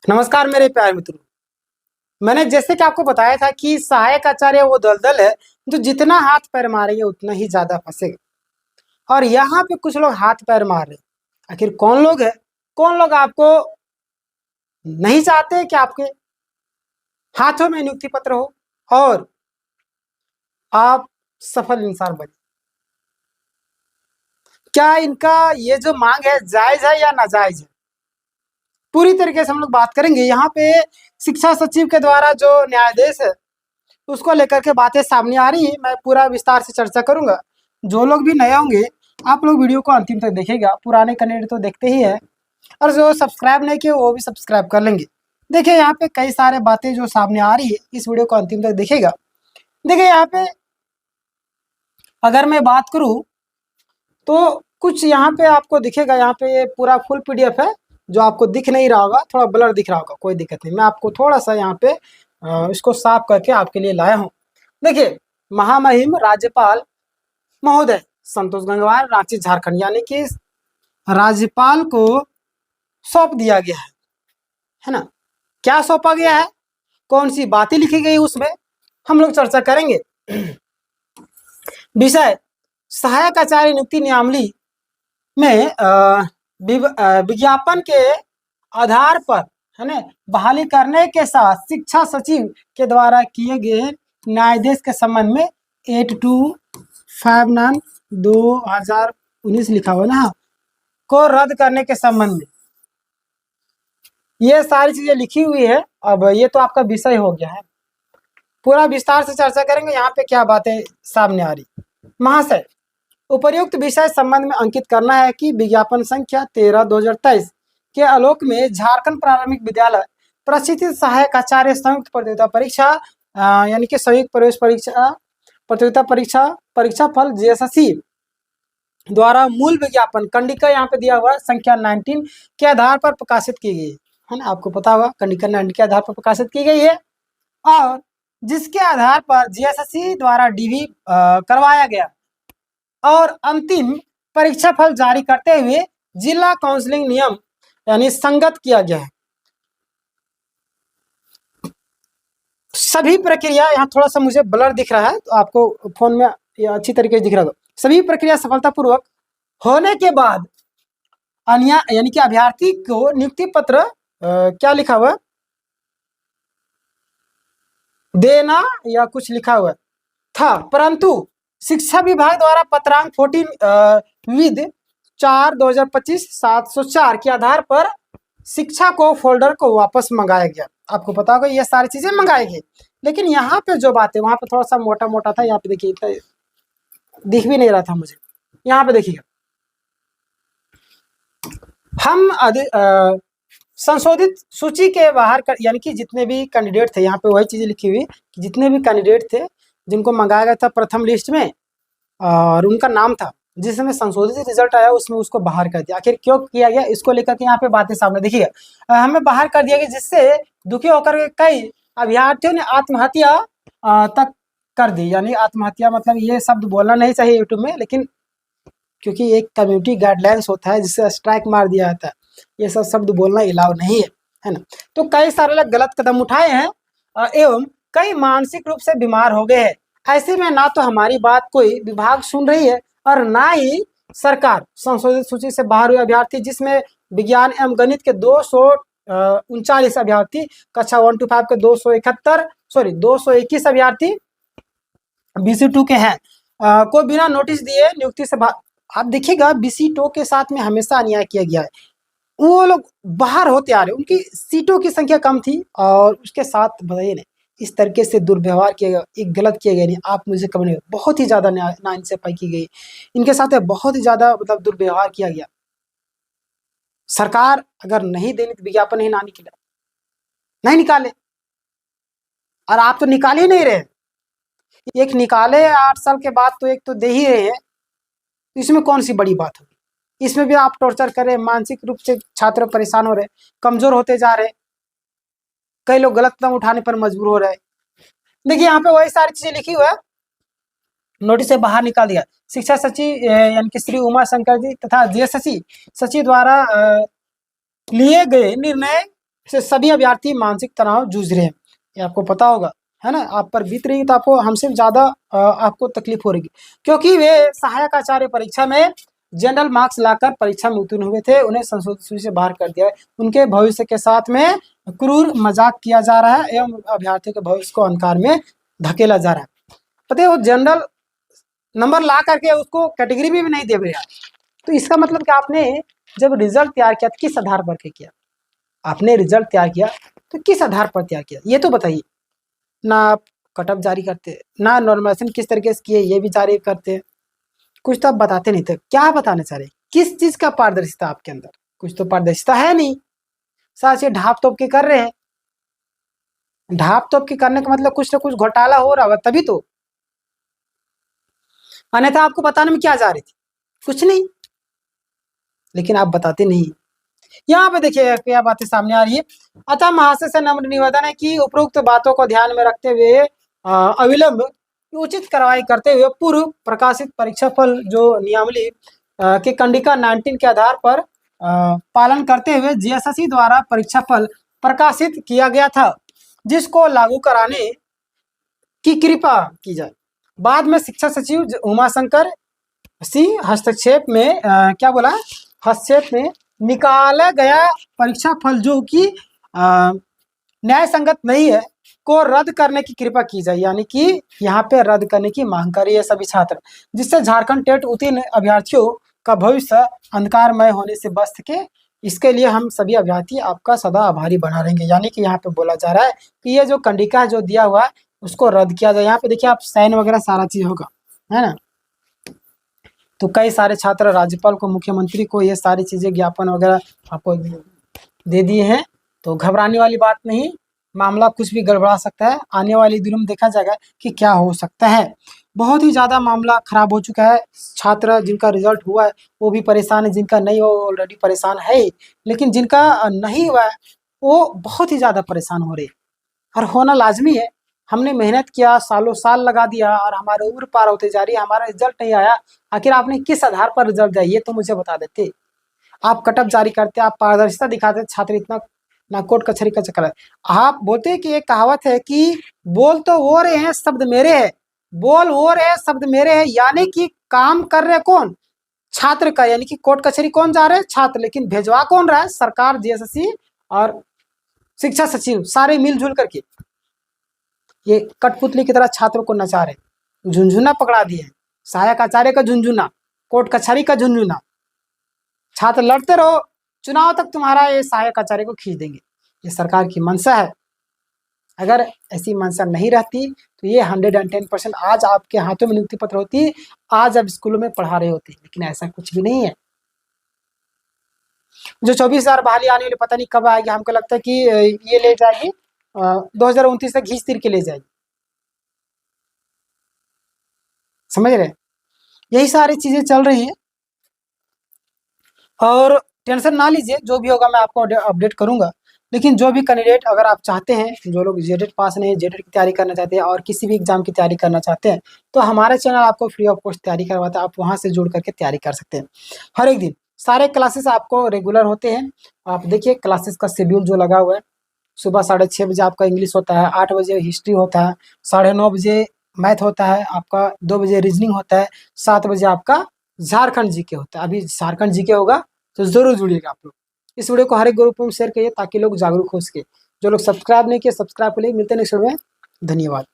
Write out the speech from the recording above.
नमस्कार मेरे प्यारे मित्रों। मैंने जैसे कि आपको बताया था कि सहायक आचार्य वो दलदल है जो जितना हाथ पैर मारेंगे उतना ही ज्यादा फंसेगा। और यहाँ पे कुछ लोग हाथ पैर मार रहे हैं। आखिर कौन लोग है? कौन लोग आपको नहीं चाहते कि आपके हाथों में नियुक्ति पत्र हो और आप सफल इंसान बने? क्या इनका ये जो मांग है जायज है या नाजायज है? पूरी तरीके से हम लोग बात करेंगे। यहाँ पे शिक्षा सचिव के द्वारा जो न्यायाधीश है उसको लेकर के बातें सामने आ रही है। मैं पूरा विस्तार से चर्चा करूंगा। जो लोग भी नए होंगे आप लोग वीडियो को अंतिम तक देखेगा। पुराने कैंडिडेट तो देखते ही है और जो सब्सक्राइब नहीं किए वो भी सब्सक्राइब कर लेंगे। देखिए यहाँ पे कई सारे बातें जो सामने आ रही है, इस वीडियो को अंतिम तक देखेगा। देखिए यहाँ पे अगर मैं बात करूँ तो कुछ यहाँ पे आपको दिखेगा। यहाँ पे ये पूरा फुल पीडीएफ है जो आपको दिख नहीं रहा होगा, थोड़ा ब्लर दिख रहा होगा, कोई दिक्कत नहीं। मैं आपको थोड़ा सा यहाँ पे इसको साफ करके आपके लिए लाया हूँ। देखिए, महामहिम राज्यपाल महोदय संतोष गंगवार, रांची झारखंड, यानी कि राज्यपाल को सौंप दिया गया है ना। क्या सौंपा गया है, कौन सी बातें लिखी गई उसमें हम लोग चर्चा करेंगे। विषय सहायक आचार्य नियुक्ति नियमावली में विज्ञापन के आधार पर है ना बहाली करने के साथ शिक्षा सचिव के द्वारा किए गए न्यायाधीश के संबंध में 8259/2019 लिखा हुआ ना को रद्द करने के संबंध में ये सारी चीजें लिखी हुई है। अब ये तो आपका विषय हो गया है, पूरा विस्तार से चर्चा करेंगे। यहाँ पे क्या बातें सामने आ रही। महाशय, उपर्युक्त विषय संबंध में अंकित करना है कि विज्ञापन संख्या 13/2023 के आलोक में झारखंड प्रारंभिक विद्यालय प्रशिक्षित सहायक आचार्य संयुक्त प्रतियोगिता परीक्षा यानी कि संयुक्त प्रवेश परीक्षा प्रतियोगिता परीक्षा फल जेएसएससी द्वारा मूल विज्ञापन कंडिका यहाँ पे दिया हुआ संख्या 19 के आधार पर प्रकाशित की गई है ना। आपको पता होगा कंडिका 19 के आधार पर प्रकाशित की गई है और जिसके आधार पर जेएसएससी द्वारा डीवी करवाया गया और अंतिम परीक्षा फल जारी करते हुए जिला काउंसलिंग नियम यानी संगत किया गया है। सभी प्रक्रिया, यहाँ थोड़ा सा मुझे ब्लर दिख रहा है तो आपको फोन में ये अच्छी तरीके से दिख रहा होगा। सभी प्रक्रिया सफलतापूर्वक होने के बाद यानी कि अभ्यर्थी को नियुक्ति पत्र क्या लिखा हुआ देना या कुछ लिखा हुआ था, परंतु शिक्षा विभाग द्वारा पत्रांक 14 विद 4/2025 704 के आधार पर शिक्षा को फोल्डर को वापस मंगाया गया। आपको पता होगा ये सारी चीजें मंगाई गई, लेकिन यहाँ पे जो बात है वहां पे थोड़ा सा मोटा मोटा था। यहाँ पे देखिए दिख भी नहीं रहा था मुझे। यहाँ पे देखिए हम संशोधित सूची के बाहर यानी कि जितने भी कैंडिडेट थे, यहाँ पे वही चीजें लिखी हुई कि जितने भी कैंडिडेट थे जिनको मंगाया गया था प्रथम लिस्ट में और उनका नाम था, जिसमें संशोधित रिजल्ट आया उसमें उसको बाहर कर दिया। आखिर क्यों किया गया इसको लेकर के यहाँ पे बातें सामने देखिएगा। हमें बाहर कर दिया गया जिससे दुखी होकर के कई अभ्यर्थियों ने आत्महत्या तक कर दी। यानी आत्महत्या मतलब ये शब्द बोलना नहीं चाहिए यूट्यूब में, लेकिन क्योंकि एक कम्युनिटी गाइडलाइंस होता है जिससे स्ट्राइक मार दिया जाता है, ये सब शब्द बोलना अलाउ नहीं है ना। तो कई सारे लोग गलत कदम उठाए हैं एवं कई मानसिक रूप से बीमार हो गए हैं। ऐसे में ना तो हमारी बात कोई विभाग सुन रही है और ना ही सरकार। संशोधित सूची से बाहर हुए अभ्यर्थी जिसमें विज्ञान एवं गणित के 239 अभ्यर्थी, कक्षा 1 to 5 के 221 अभ्यर्थी BC2 के हैं को बिना नोटिस दिए नियुक्ति से आप देखिएगा BC2 के साथ में हमेशा अन्याय किया गया है। वो लोग बाहर होते आ रहे, उनकी सीटों की संख्या कम थी और उसके साथ बताइए ना इस तरीके से दुर्व्यवहार किया गया, एक गलत किया गया। नहीं आप मुझे कब नहीं, बहुत ही ज्यादा नाइंसाफी की गई इनके साथ, बहुत ही ज्यादा मतलब दुर्व्यवहार किया गया। सरकार अगर नहीं देनी तो विज्ञापन ही नहीं निकाले, और आप तो निकाल ही नहीं रहे। एक निकाले 8 साल के बाद तो एक तो दे ही रहे हैं, इसमें कौन सी बड़ी बात होगी। इसमें भी आप टॉर्चर कर रहे हैं, मानसिक रूप से छात्र परेशान हो रहे, कमजोर होते जा रहे, कई लोग गलत कदम उठाने पर मजबूर हो रहे। देखिए यहाँ पे वही सारी चीजें लिखी हुई है। नोटिस से बाहर निकाल दिया। शिक्षा सचिव यानी कि श्री उमा शंकर जी तथा जेएसएससी सचिव द्वारा लिए गए निर्णय से सभी अभ्यर्थी मानसिक तनाव जूझ रहे हैं, ये आपको पता होगा, है ना। आप पर बीत रही है तो आपको हमसे ज़्यादा आपको तकलीफ हो रही, क्योंकि वे सहायक आचार्य परीक्षा में जनरल मार्क्स लाकर परीक्षा में उत्तीर्ण हुए थे, उन्हें संशोधित सूची से बाहर कर दिया है। उनके भविष्य के साथ में क्रूर मजाक किया जा रहा है एवं अभ्यर्थियों के भविष्य को अंधकार में धकेला जा रहा है। पता है, वो जनरल नंबर ला करके उसको कैटेगरी में भी नहीं दे रहा। तो इसका मतलब कि आपने जब रिजल्ट तैयार किया तो किस आधार पर के किया? आपने रिजल्ट तैयार किया तो किस आधार पर तैयार किया, ये तो बताइए ना। आप कटअप जारी करते, ना नॉर्मलाइजेशन किस तरीके से किए ये भी जारी करते, कुछ तो आप बताते नहीं थे। क्या बताना चाह रहे, किस चीज का पारदर्शिता आपके अंदर? कुछ तो पारदर्शिता है नहीं, साथ ही ढाप तोप के कर रहे हैं। ढाप तोप के करने का मतलब कुछ ना कुछ घोटाला हो रहा होगा तभी तो, अन्यथा आपको बताने में क्या जा रही थी? कुछ नहीं, लेकिन आप बताते नहीं। यहाँ पे देखिए क्या बातें सामने आ रही है। अतः महाशय से नम्र निवेदन है कि उपरोक्त बातों को ध्यान में रखते हुए अविलंब उचित कार्रवाई करते हुए पूर्व प्रकाशित परीक्षा फल जो नियमावली के कंडिका 19 के आधार पर पालन करते हुए जीएसएससी द्वारा परीक्षा फल प्रकाशित किया गया था, जिसको लागू कराने की कृपा की जाए। बाद में शिक्षा सचिव उमाशंकर सिंह हस्तक्षेप में क्या बोला, हस्तक्षेप में निकाला गया परीक्षा फल जो कि न्याय संगत नहीं है को रद्द करने की कृपा की जाए। यानी कि यहाँ पे रद्द करने की मांग कर रही है सभी छात्र, जिससे झारखंड टेट उत्तीर्ण अभ्यर्थियों का भविष्य अंधकारमय होने से बच सके। इसके लिए हम सभी अभ्यर्थी आपका सदा आभारी बना रहेंगे। यानी कि यहाँ पे बोला जा रहा है कि ये जो कंडिका है जो दिया हुआ है उसको रद्द किया जाए। यहाँ पे देखिए आप साइन वगैरह सारा चीज होगा, है ना। तो कई सारे छात्र राज्यपाल को, मुख्यमंत्री को ये सारी चीजें ज्ञापन वगैरह आपको दे दिए हैं। तो घबराने वाली बात नहीं, मामला कुछ भी गड़बड़ा सकता है। आने वाली दिनों में देखा जाएगा कि क्या हो सकता है। बहुत ही ज़्यादा मामला खराब हो चुका है। छात्र जिनका रिजल्ट हुआ है वो भी परेशान है, जिनका नहीं हुआ ऑलरेडी परेशान है ही, लेकिन जिनका नहीं हुआ है वो बहुत ही ज़्यादा परेशान हो रहे, और होना लाजमी है। हमने मेहनत किया, सालों साल लगा दिया और हमारे उम्र पार होते जा रही है, हमारा रिजल्ट नहीं आया। आखिर आपने किस आधार पर रिजल्ट दिया ये तो मुझे बता देते। आप कटअप जारी करते, आप पारदर्शिता दिखाते, छात्र इतना ना कोर्ट कचहरी का चक्कर है। आप बोलते हैं कि एक कहावत है कि बोल तो वो रहे हैं शब्द मेरे हैं, बोल वो रहे हैं शब्द मेरे हैं, यानी कि काम कर रहे कौन? छात्र का, यानी कि कोर्ट कचहरी कौन जा रहे हैं? छात्र। लेकिन भेजवा कौन रहा है? सरकार, जीएसएससी और शिक्षा सचिव, सारे मिलजुल करके ये कठपुतली की तरह छात्रों को नचा रहे, झुंझुना पकड़ा दिए, सहायक आचार्य का झुंझुना, कोर्ट कचहरी का झुंझुना। छात्र लड़ते रहो, चुनाव तक तुम्हारा ये सहायक आचार्य को खींच देंगे। ये सरकार की मंशा है। अगर ऐसी मंशा नहीं रहती तो ये 110% आज आपके हाथों में नियुक्ति पत्र होती, आज आप स्कूलों में पढ़ा रहे होते, लेकिन ऐसा कुछ भी नहीं है। जो 24,000 बहाली आने वाली पता नहीं कब आएगी। हमको लगता है कि ये ले जाएगी 2029 तक घींच तीर के ले जाएगी, समझ रहे? यही सारी चीजें चल रही है और टेंशन ना लीजिए, जो भी होगा मैं आपको अपडेट करूंगा। लेकिन जो भी कैंडिडेट, अगर आप चाहते हैं, जो लोग जेटेट पास नहीं, जेटेट की तैयारी करना चाहते हैं और किसी भी एग्जाम की तैयारी करना चाहते हैं, तो हमारा चैनल आपको फ्री ऑफ कॉस्ट तैयारी करवाता है। आप वहां से जुड़ करके तैयारी कर सकते हैं। हर एक दिन सारे क्लासेस आपको रेगुलर होते हैं। आप देखिए क्लासेस का शेड्यूल जो लगा हुआ है, सुबह 6:30 बजे आपका इंग्लिश होता है, 8 बजे हिस्ट्री होता है, 9:30 बजे मैथ होता है आपका, 2 बजे रीजनिंग होता है, 7 बजे आपका झारखंड जीके होता है। अभी झारखंड जीके होगा तो जरूर जुड़िएगा आप लोग। इस वीडियो को हर एक ग्रुप में शेयर करिए ताकि लोग जागरूक हो सके। जो लोग सब्सक्राइब नहीं किए, सब्सक्राइब के लिए। मिलते हैं नेक्स्ट वीडियो में। धन्यवाद।